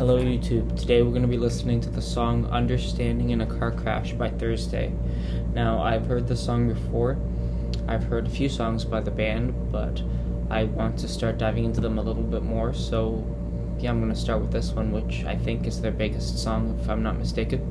Hello YouTube. Today we're going to be listening to the song Understanding in a Car Crash by Thursday. Now, I've heard this song before. I've heard a few songs by the band, but I want to start diving into them a little bit more, so yeah, I'm going to start with this one, which I think is their biggest song, if I'm not mistaken.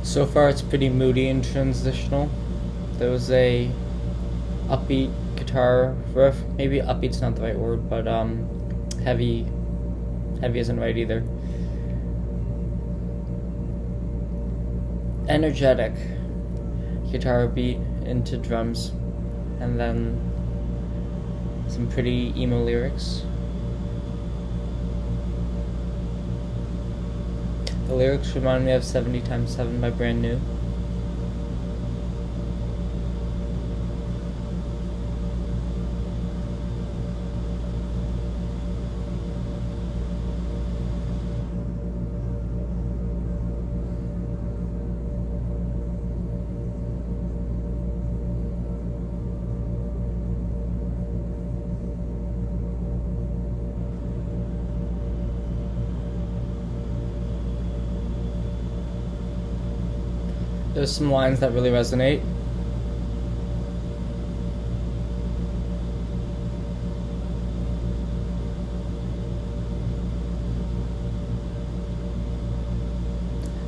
So far it's pretty moody and transitional. There was a upbeat guitar riff, maybe upbeat's not the right word, but heavy isn't right either. Energetic guitar beat into drums, and then some pretty emo lyrics. The lyrics remind me of 70 times 7 by Brand New. There's some lines that really resonate.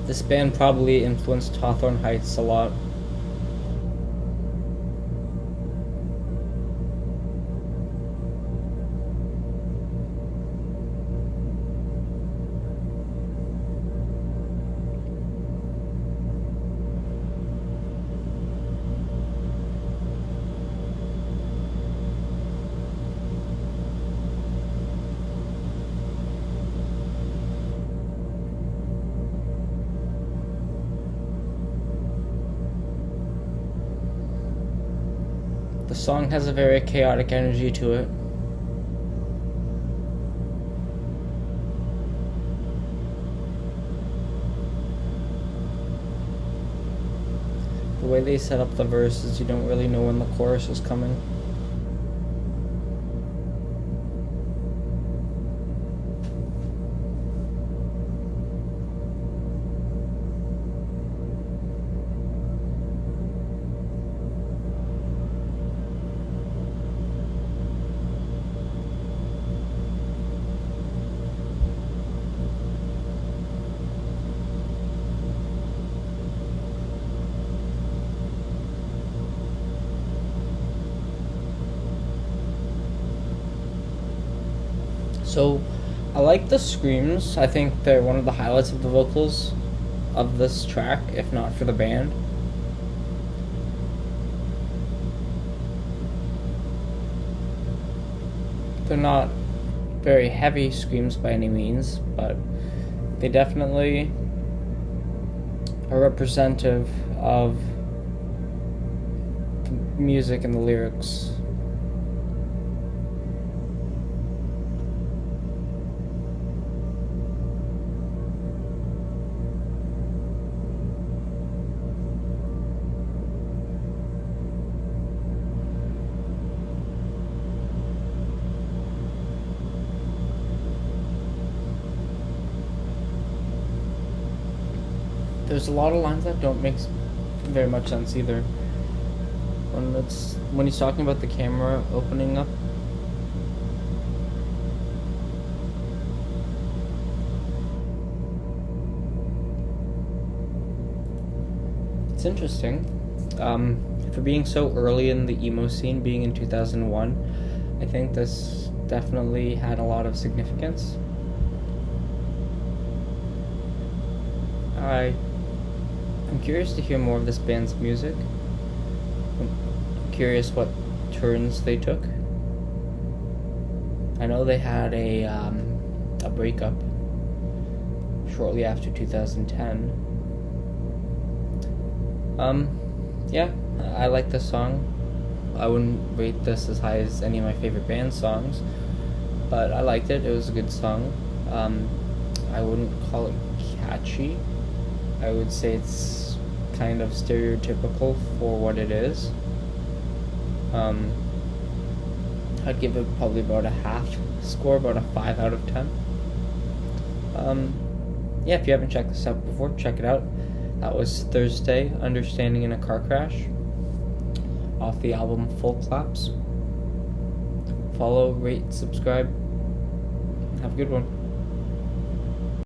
This band probably influenced Hawthorne Heights a lot. The song has a very chaotic energy to it. The way they set up the verses, you don't really know when the chorus is coming. So, I like the screams. I think they're one of the highlights of the vocals of this track, if not for the band. They're not very heavy screams by any means, but they definitely are representative of the music and the lyrics. There's a lot of lines that don't make very much sense either. When he's talking about the camera opening up. It's interesting. For being so early in the emo scene, being in 2001, I think this definitely had a lot of significance. I'm curious to hear more of this band's music. I'm curious what turns they took. I know they had a breakup shortly after 2010. Yeah, I like this song. I wouldn't rate this as high as any of my favorite band songs, but I liked it. It was a good song. I wouldn't call it catchy. I would say it's kind of stereotypical for what it is. I'd give it probably about a half score, about a 5 out of 10. Yeah, if you haven't checked this out before, check it out. That was Thursday, Understanding in a Car Crash, off the album Full Claps. Follow, rate, subscribe. Have a good one.